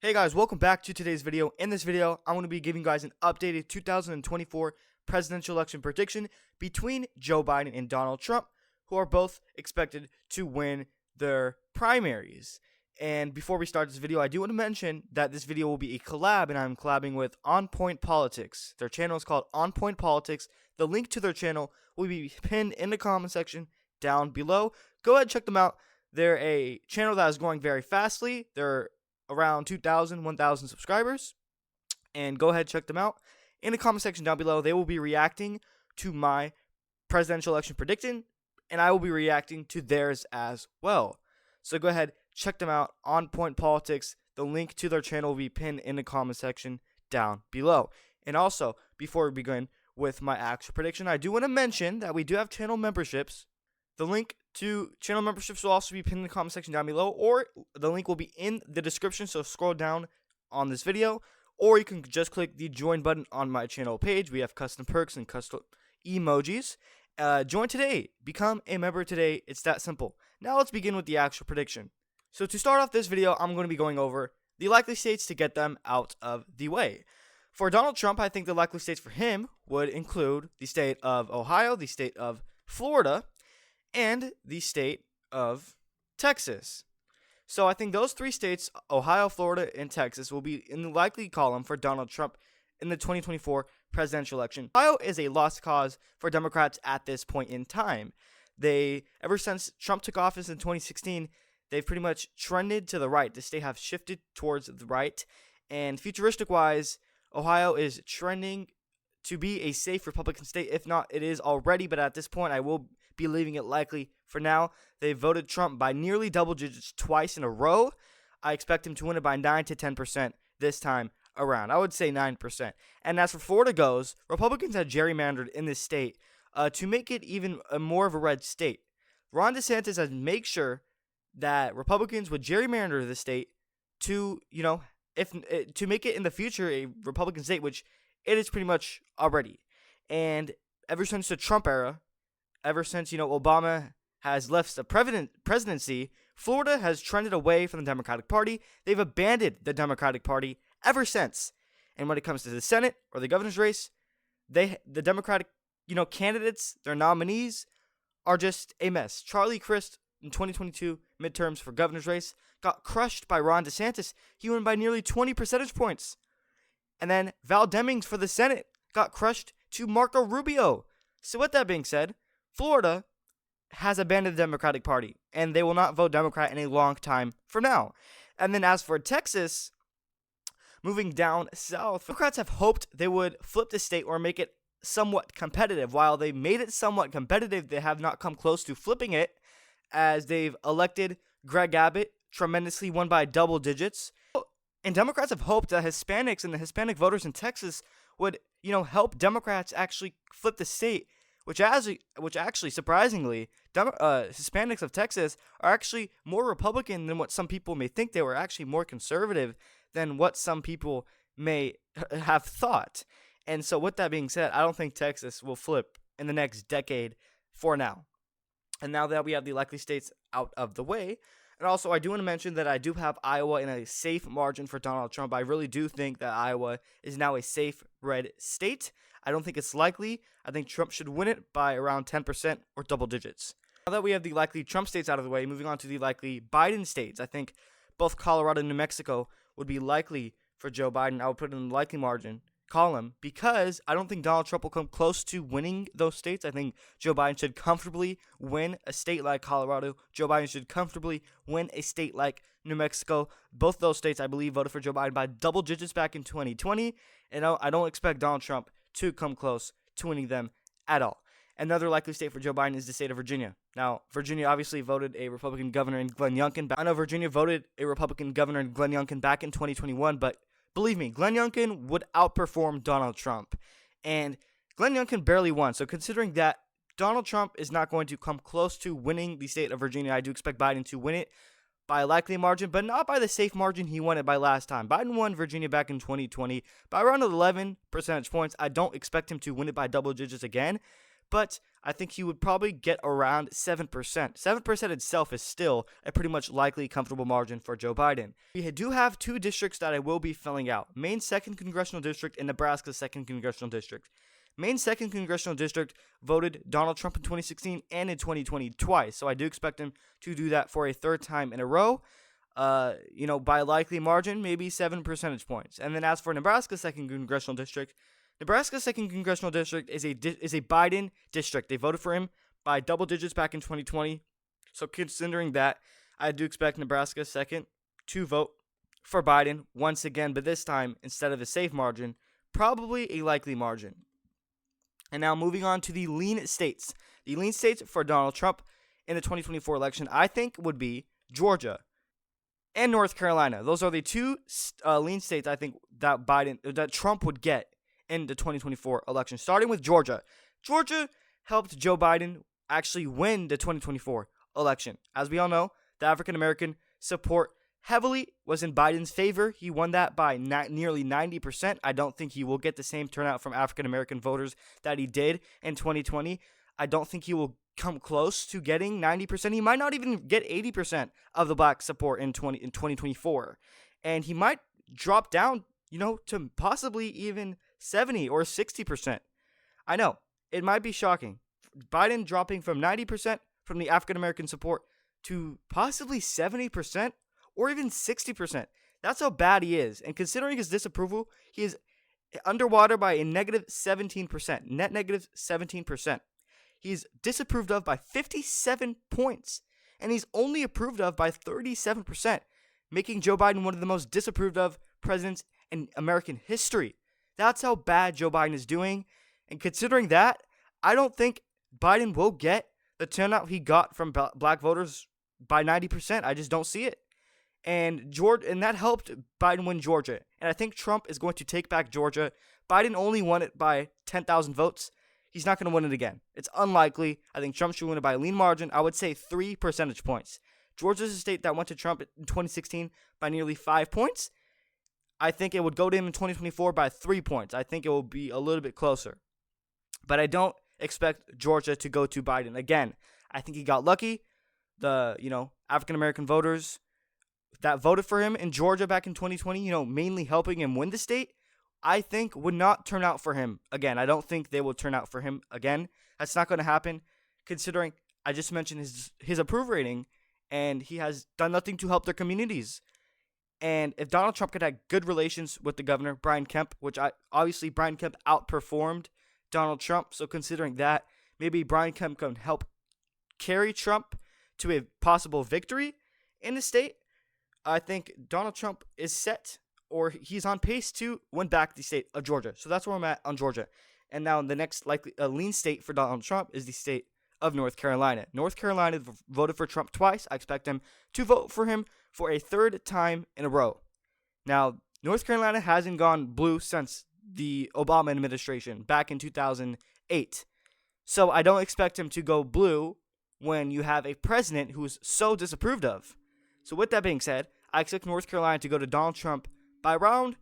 Hey guys, welcome back to today's video. In this video, I'm going to be giving you guys an updated 2024 presidential election prediction between Joe Biden and Donald Trump, who are both expected to win their primaries. And before we start this video, I do want to mention that this video will be a collab, and I'm collabing with On Point Politics. Their channel is called On Point Politics. The link to their channel will be pinned in the comment section down below. Go ahead and check them out. They're a channel that is growing very fastly. They're around 1,000 subscribers, and go ahead and check them out. In the comment section down below, they will be reacting to my presidential election prediction, and I will be reacting to theirs as well. So go ahead, check them out. On Point Politics. The link to their channel will be pinned in the comment section down below. And also, before we begin with my actual prediction, I do want to mention that we do have channel memberships. The link to channel memberships will also be pinned in the comment section down below, or the link will be in the description, so scroll down on this video, or you can just click the join button on my channel page. We have custom perks and custom emojis. Join today. Become a member today. It's that simple. Now let's begin with the actual prediction. So to start off this video, I'm going to be going over the likely states to get them out of the way. For Donald Trump, I think the likely states for him would include the state of Ohio, the state of Florida, and the state of Texas. So I think those three states, Ohio, Florida, and Texas, will be in the likely column for Donald Trump in the 2024 presidential election. Ohio is a lost cause for Democrats at this point in time. Ever since Trump took office in 2016, they've pretty much trended to the right. The state have shifted towards the right, and futuristic-wise, Ohio is trending to be a safe Republican state. If not, it is already, but at this point, I will be leaving it likely for now. They voted Trump by nearly double digits twice in a row. I expect him to win it by 9 to 10% this time around. I would say 9%. And as for Florida goes, Republicans have gerrymandered in this state to make it even more of a red state. Ron DeSantis has made sure that Republicans would gerrymander the state to, to make it in the future a Republican state, which it is pretty much already. And ever since the Trump era, ever since, Obama has left the presidency, Florida has trended away from the Democratic Party. They've abandoned the Democratic Party ever since. And when it comes to the Senate or the governor's race, the Democratic, candidates, their nominees, are just a mess. Charlie Crist in 2022 midterms for governor's race got crushed by Ron DeSantis. He won by nearly 20 percentage points. And then Val Demings for the Senate got crushed to Marco Rubio. So with that being said, Florida has abandoned the Democratic Party, and they will not vote Democrat in a long time from now. And then as for Texas, moving down south, Democrats have hoped they would flip the state or make it somewhat competitive. While they made it somewhat competitive, they have not come close to flipping it, as they've elected Greg Abbott, tremendously won by double digits. And Democrats have hoped that Hispanics and the Hispanic voters in Texas would, help Democrats actually flip the state, which actually, surprisingly, Hispanics of Texas are actually more Republican than what some people may think. They were actually more conservative than what some people may have thought. And so with that being said, I don't think Texas will flip in the next decade for now. And now that we have the likely states out of the way, and also I do want to mention that I do have Iowa in a safe margin for Donald Trump. I really do think that Iowa is now a safe red state. I don't think it's likely. I think Trump should win it by around 10% or double digits. Now that we have the likely Trump states out of the way, moving on to the likely Biden states, I think both Colorado and New Mexico would be likely for Joe Biden. I would put it in the likely margin column because I don't think Donald Trump will come close to winning those states. I think Joe Biden should comfortably win a state like Colorado. Joe Biden should comfortably win a state like New Mexico. Both those states, I believe, voted for Joe Biden by double digits back in 2020, and I don't expect Donald Trump to come close to winning them at all. Another likely state for Joe Biden is the state of Virginia. Now, Virginia obviously voted a Republican governor in Glenn Youngkin. I know Virginia voted a Republican governor in Glenn Youngkin back in 2021, but believe me, Glenn Youngkin would outperform Donald Trump. And Glenn Youngkin barely won. So considering that Donald Trump is not going to come close to winning the state of Virginia, I do expect Biden to win it by a likely margin, but not by the safe margin he won it by last time. Biden won Virginia back in 2020 by around 11 percentage points. I don't expect him to win it by double digits again, but I think he would probably get around 7%. 7% itself is still a pretty much likely comfortable margin for Joe Biden. We do have 2 districts that I will be filling out. Maine's 2nd Congressional District and Nebraska's 2nd Congressional District. Maine's 2nd Congressional District voted Donald Trump in 2016 and in 2020 twice, so I do expect him to do that for a 3rd time in a row. By a likely margin, maybe 7 percentage points. And then as for Nebraska's 2nd Congressional District, Nebraska's 2nd Congressional District is a Biden district. They voted for him by double digits back in 2020. So considering that, I do expect Nebraska's 2nd to vote for Biden once again, but this time, instead of a safe margin, probably a likely margin. And now moving on to the lean states. The lean states for Donald Trump in the 2024 election, I think, would be Georgia and North Carolina. Those are the 2 lean states I think that Trump would get in the 2024 election, starting with Georgia. Georgia helped Joe Biden actually win the 2024 election. As we all know, the African-American support heavily was in Biden's favor. He won that by nearly 90%. I don't think he will get the same turnout from African-American voters that he did in 2020. I don't think he will come close to getting 90%. He might not even get 80% of the black support in 2024. And he might drop down, to possibly even 70 or 60%. I know, it might be shocking. Biden dropping from 90% from the African-American support to possibly 70% or even 60%. That's how bad he is. And considering his disapproval, he is underwater by a negative 17%, net negative 17%. He's disapproved of by 57 points, and he's only approved of by 37%, making Joe Biden one of the most disapproved of presidents in American history. That's how bad Joe Biden is doing. And considering that, I don't think Biden will get the turnout he got from black voters by 90%. I just don't see it. And that helped Biden win Georgia. And I think Trump is going to take back Georgia. Biden only won it by 10,000 votes. He's not going to win it again. It's unlikely. I think Trump should win it by a lean margin. I would say 3 percentage points. Georgia's a state that went to Trump in 2016 by nearly 5 points. I think it would go to him in 2024 by 3 points. I think it will be a little bit closer. But I don't expect Georgia to go to Biden. Again, I think he got lucky. The, African-American voters that voted for him in Georgia back in 2020, mainly helping him win the state, I think would not turn out for him again. I don't think they will turn out for him again. That's not going to happen, considering I just mentioned his approval rating, and he has done nothing to help their communities. And if Donald Trump could have good relations with the governor, Brian Kemp, obviously Brian Kemp outperformed Donald Trump, so considering that, maybe Brian Kemp can help carry Trump to a possible victory in the state. I think Donald Trump is set, or he's on pace to win back the state of Georgia. So that's where I'm at on Georgia. And now the next likely lean state for Donald Trump is the state of North Carolina. North Carolina voted for Trump twice. I expect them to vote for him for a 3rd time in a row. Now, North Carolina hasn't gone blue since the Obama administration back in 2008. So I don't expect him to go blue when you have a president who's so disapproved of. So with that being said, I expect North Carolina to go to Donald Trump by around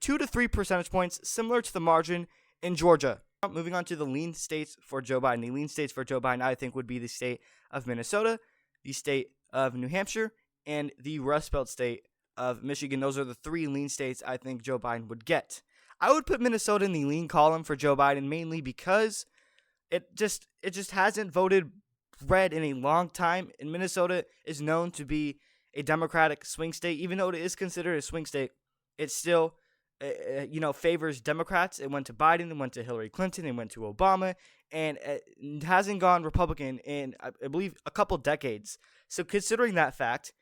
2 to 3 percentage points, similar to the margin in Georgia. Moving on to the lean states for Joe Biden. The lean states for Joe Biden, I think, would be the state of Minnesota, the state of New Hampshire, and the Rust Belt state of Michigan. Those are the 3 lean states I think Joe Biden would get. I would put Minnesota in the lean column for Joe Biden, mainly because it just hasn't voted red in a long time, and Minnesota is known to be a Democratic swing state. Even though it is considered a swing state, it still favors Democrats. It went to Biden, it went to Hillary Clinton, it went to Obama, and it hasn't gone Republican in, I believe, a couple decades. So considering that fact,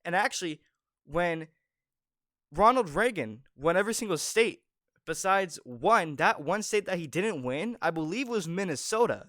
and actually, when Ronald Reagan won every single state besides that one state that he didn't win, I believe, was Minnesota.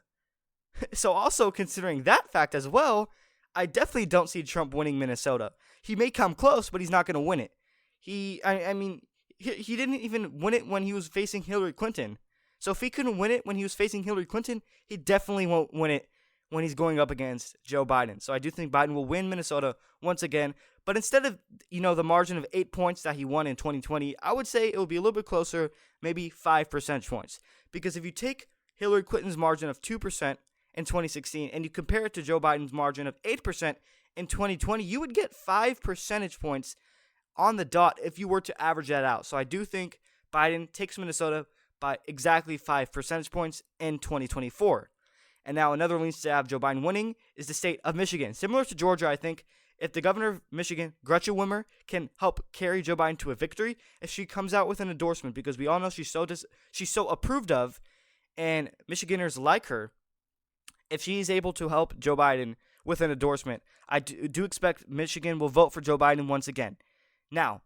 So also considering that fact as well, I definitely don't see Trump winning Minnesota. He may come close, but he's not going to win it. He didn't even win it when he was facing Hillary Clinton. So if he couldn't win it when he was facing Hillary Clinton, he definitely won't win it when he's going up against Joe Biden. So I do think Biden will win Minnesota once again. But instead of, the margin of 8 points that he won in 2020, I would say it will be a little bit closer, maybe 5 percentage points. Because if you take Hillary Clinton's margin of 2% in 2016, and you compare it to Joe Biden's margin of 8% in 2020, you would get 5 percentage points on the dot if you were to average that out. So I do think Biden takes Minnesota by exactly 5 percentage points in 2024. And now another lean state to have Joe Biden winning is the state of Michigan. Similar to Georgia, I think, if the governor of Michigan, Gretchen Whitmer, can help carry Joe Biden to a victory, if she comes out with an endorsement, because we all know she's so approved of, and Michiganders like her, if she's able to help Joe Biden with an endorsement, I do expect Michigan will vote for Joe Biden once again. Now,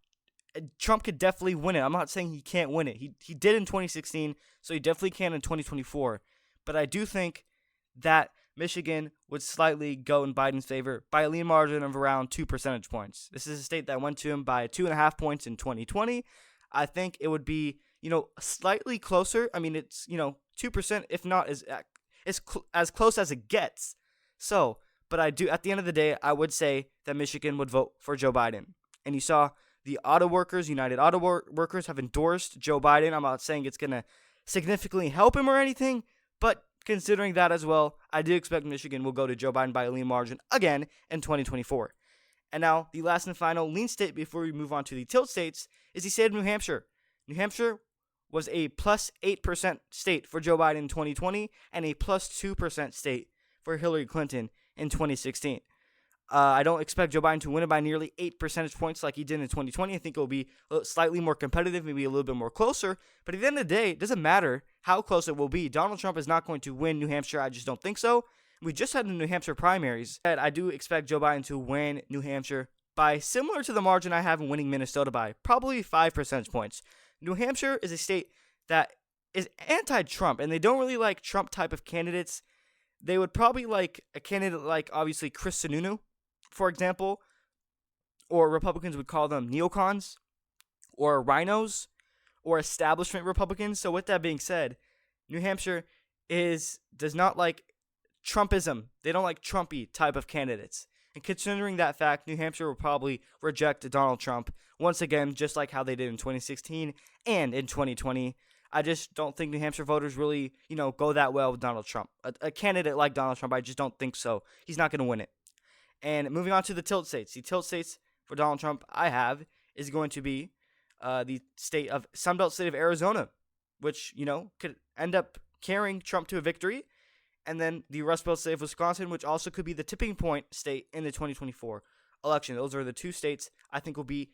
Trump could definitely win it. I'm not saying he can't win it. He did in 2016, so he definitely can in 2024. But I do think that Michigan would slightly go in Biden's favor by a lean margin of around 2 percentage points. This is a state that went to him by 2.5 points in 2020. I think it would be, slightly closer. I mean, it's, 2%, if not as close as it gets. So, but at the end of the day, I would say that Michigan would vote for Joe Biden. And you saw the auto workers, United Auto Workers, have endorsed Joe Biden. I'm not saying it's going to significantly help him or anything, but considering that as well, I do expect Michigan will go to Joe Biden by a lean margin again in 2024. And now, the last and final lean state before we move on to the tilt states is the state of New Hampshire. New Hampshire was a plus 8% state for Joe Biden in 2020 and a plus 2% state for Hillary Clinton in 2016. I don't expect Joe Biden to win it by nearly 8 percentage points like he did in 2020. I think it will be slightly more competitive, maybe a little bit more closer. But at the end of the day, it doesn't matter how close it will be. Donald Trump is not going to win New Hampshire. I just don't think so. We just had the New Hampshire primaries. And I do expect Joe Biden to win New Hampshire by similar to the margin I have in winning Minnesota by, probably 5 percentage points. New Hampshire is a state that is anti-Trump, and they don't really like Trump type of candidates. They would probably like a candidate like, obviously, Chris Sununu, for example, or Republicans would call them neocons, or rhinos, or establishment Republicans. So with that being said, New Hampshire does not like Trumpism. They don't like Trumpy type of candidates. And considering that fact, New Hampshire will probably reject Donald Trump once again, just like how they did in 2016 and in 2020. I just don't think New Hampshire voters really, go that well with Donald Trump. A candidate like Donald Trump, I just don't think so. He's not going to win it. And moving on to the tilt states. The tilt states for Donald Trump I have is going to be the Sunbelt state of Arizona, which, could end up carrying Trump to a victory. And then the Rust Belt state of Wisconsin, which also could be the tipping point state in the 2024 election. Those are the two states I think will be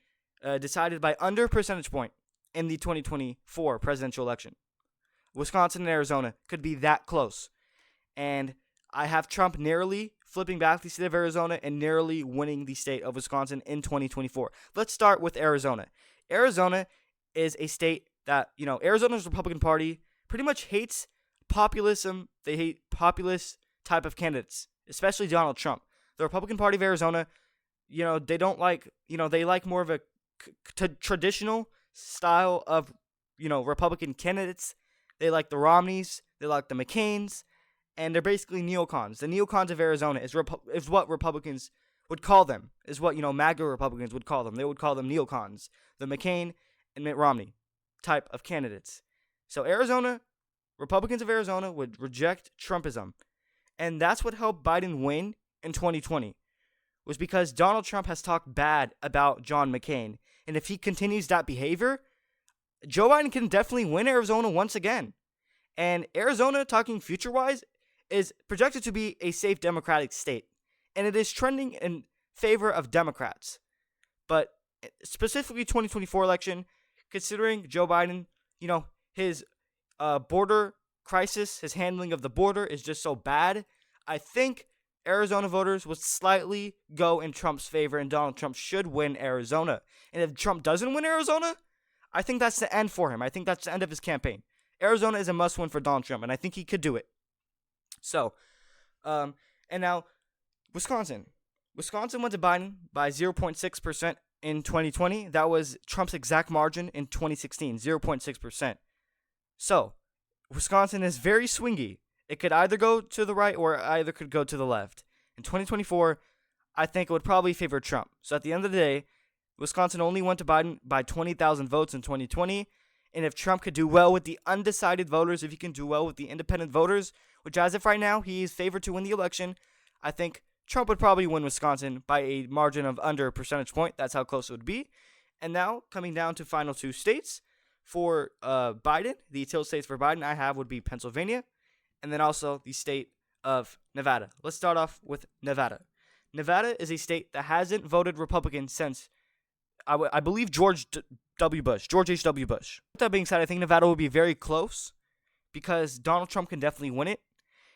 decided by under percentage point in the 2024 presidential election. Wisconsin and Arizona could be that close. And I have Trump narrowly flipping back the state of Arizona and narrowly winning the state of Wisconsin in 2024. Let's start with Arizona. Arizona is a state that, Arizona's Republican Party pretty much hates populism. They hate populist type of candidates, especially Donald Trump. The Republican Party of Arizona, they don't like, they like more of a traditional style of, Republican candidates. They like the Romneys, they like the McCains, and they're basically neocons. The neocons of Arizona is what Republicans would call them, is what, MAGA Republicans would call them. They would call them neocons, the McCain and Mitt Romney type of candidates. So Arizona, Republicans of Arizona would reject Trumpism. And that's what helped Biden win in 2020, was because Donald Trump has talked bad about John McCain. And if he continues that behavior, Joe Biden can definitely win Arizona once again. And Arizona, talking future-wise, is projected to be a safe Democratic state. And it is trending in favor of Democrats. But specifically 2024 election, considering Joe Biden, his border crisis, his handling of the border is just so bad, I think Arizona voters would slightly go in Trump's favor, and Donald Trump should win Arizona. And if Trump doesn't win Arizona, I think that's the end for him. I think that's the end of his campaign. Arizona is a must-win for Donald Trump, and I think he could do it. So, and now, Wisconsin. Wisconsin went to Biden by 0.6% in 2020. That was Trump's exact margin in 2016, 0.6%. So, Wisconsin is very swingy. It could either go to the right or either could go to the left. In 2024, I think it would probably favor Trump. So at the end of the day, Wisconsin only went to Biden by 20,000 votes in 2020, And if Trump could do well with the undecided voters, if he can do well with the independent voters, which as of right now, he is favored to win the election, I think Trump would probably win Wisconsin by a margin of under a percentage point. That's how close it would be. And now, coming down to final 2 states for Biden, the tilt states for Biden I have would be Pennsylvania, and then also the state of Nevada. Let's start off with Nevada. Nevada is a state that hasn't voted Republican since, I believe, George H.W. Bush. With that being said, I think Nevada will be very close because Donald Trump can definitely win it.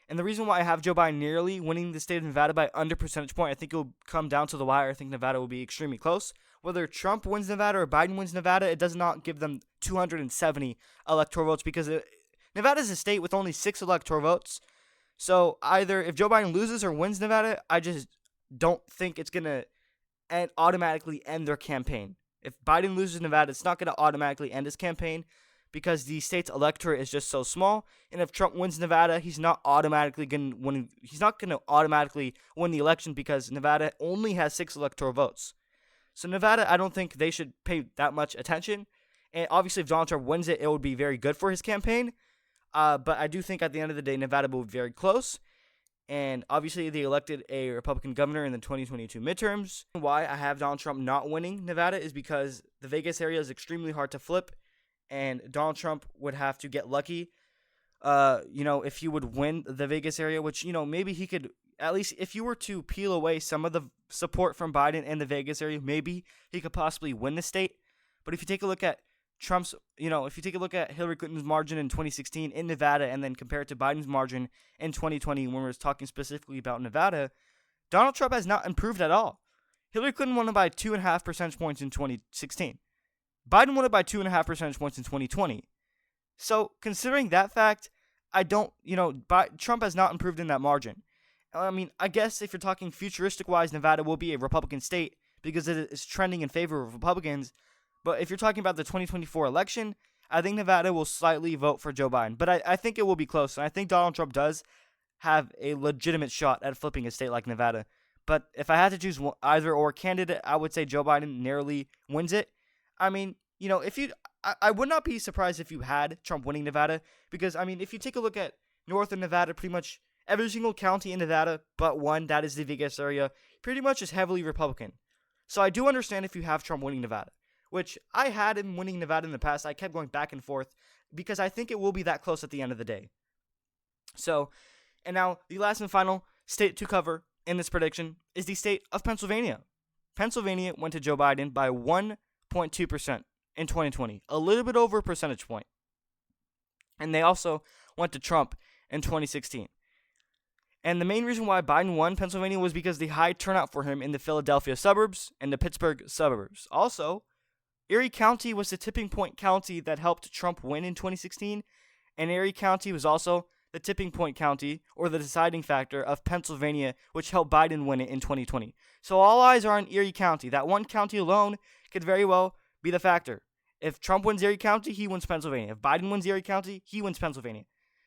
And the reason why I have Joe Biden nearly winning the state of Nevada by under percentage point, I think it will come down to the wire. I think Nevada will be extremely close. Whether Trump wins Nevada or Biden wins Nevada, it does not give them 270 electoral votes because Nevada is a state with only 6 electoral votes. So either if Joe Biden loses or wins Nevada, I just don't think it's going to automatically end their campaign. If Biden loses Nevada, it's not going to automatically end his campaign because the state's electorate is just so small. And if Trump wins Nevada, he's not automatically going to win. He's not going to automatically win the election because Nevada only has 6 electoral votes. So Nevada, I don't think they should pay that much attention. And obviously, if Donald Trump wins it, it would be very good for his campaign. But I do think at the end of the day, Nevada will be very close. And obviously, they elected a Republican governor in the 2022 midterms. Why I have Donald Trump not winning Nevada is because the Vegas area is extremely hard to flip. And Donald Trump would have to get lucky, if he would win the Vegas area, which, maybe he could, at least if you were to peel away some of the support from Biden in the Vegas area, maybe he could possibly win the state. But if you take a look at Trump's, if you take a look at Hillary Clinton's margin in 2016 in Nevada and then compare it to Biden's margin in 2020 when we're talking specifically about Nevada, Donald Trump has not improved at all. Hillary Clinton won by 2.5 percentage points in 2016. Biden won it by 2.5 percentage points in 2020. So, considering that fact, Trump has not improved in that margin. I mean, I guess if you're talking futuristic-wise, Nevada will be a Republican state because it is trending in favor of Republicans. But if you're talking about the 2024 election, I think Nevada will slightly vote for Joe Biden. But I think it will be close. And I think Donald Trump does have a legitimate shot at flipping a state like Nevada. But if I had to choose either or candidate, I would say Joe Biden narrowly wins it. I mean, I would not be surprised if you had Trump winning Nevada because, I mean, if you take a look at northern Nevada, pretty much every single county in Nevada but one, that is the Vegas area, pretty much is heavily Republican. So I do understand if you have Trump winning Nevada, which I had him winning Nevada in the past. I kept going back and forth because I think it will be that close at the end of the day. So, and now the last and final state to cover in this prediction is the state of Pennsylvania. Pennsylvania went to Joe Biden by 1.2% in 2020, a little bit over a percentage point. And they also went to Trump in 2016. And the main reason why Biden won Pennsylvania was because the high turnout for him in the Philadelphia suburbs and the Pittsburgh suburbs. Also, Erie County was the tipping point county that helped Trump win in 2016, and Erie County was also the tipping point county, or the deciding factor, of Pennsylvania, which helped Biden win it in 2020. So all eyes are on Erie County. That one county alone could very well be the factor. If Trump wins Erie County, he wins Pennsylvania. If Biden wins Erie County, he wins Pennsylvania.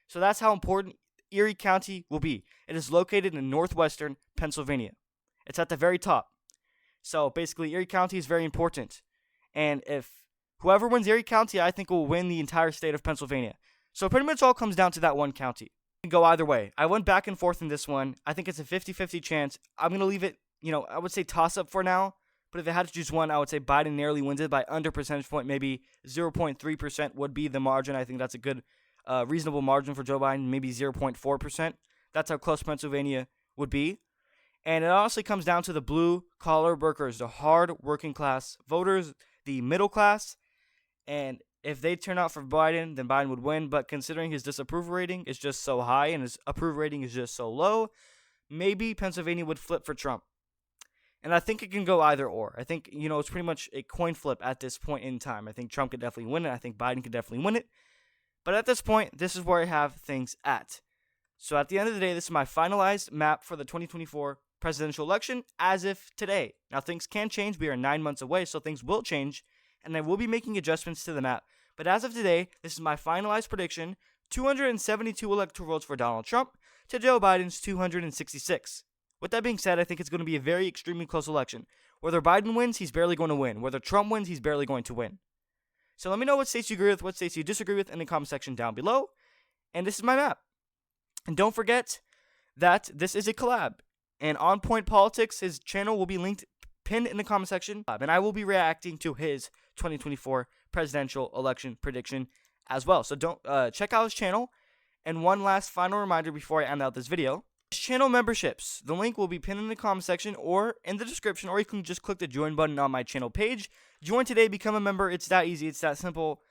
So that's how important Erie County will be. It is located in northwestern Pennsylvania. It's at the very top. So basically, Erie County is very important. And if whoever wins Erie County, I think will win the entire state of Pennsylvania. So pretty much all comes down to that one county. It can go either way. I went back and forth in this one. I think it's a 50-50 chance. I'm going to leave it, I would say toss-up for now. But if I had to choose one, I would say Biden narrowly wins it by under percentage point. Maybe 0.3% would be the margin. I think that's a good, reasonable margin for Joe Biden. Maybe 0.4%. That's how close Pennsylvania would be. And it honestly comes down to the blue-collar workers, the hard working class voters, the middle class. And if they turn out for Biden, then Biden would win. But considering his disapproval rating is just so high and his approval rating is just so low, maybe Pennsylvania would flip for Trump. And I think it can go either or. I think, it's pretty much a coin flip at this point in time. I think Trump could definitely win it. I think Biden could definitely win it. But at this point, this is where I have things at. So at the end of the day, this is my finalized map for the 2024 presidential election as of today. Now, things can change. We are 9 months away, so things will change. And I will be making adjustments to the map. But as of today, this is my finalized prediction. 272 electoral votes for Donald Trump to Joe Biden's 266. With that being said, I think it's going to be a very extremely close election. Whether Biden wins, he's barely going to win. Whether Trump wins, he's barely going to win. So let me know what states you agree with, what states you disagree with in the comment section down below. And this is my map. And don't forget that this is a collab. And On Point Politics, his channel will be pinned in the comment section. And I will be reacting to his 2024 presidential election prediction as well. So don't check out his channel. And one last final reminder before I end out this video. Channel memberships. The link will be pinned in the comment section or in the description, or you can just click the join button on my channel page. Join today, become a member. It's that easy. It's that simple.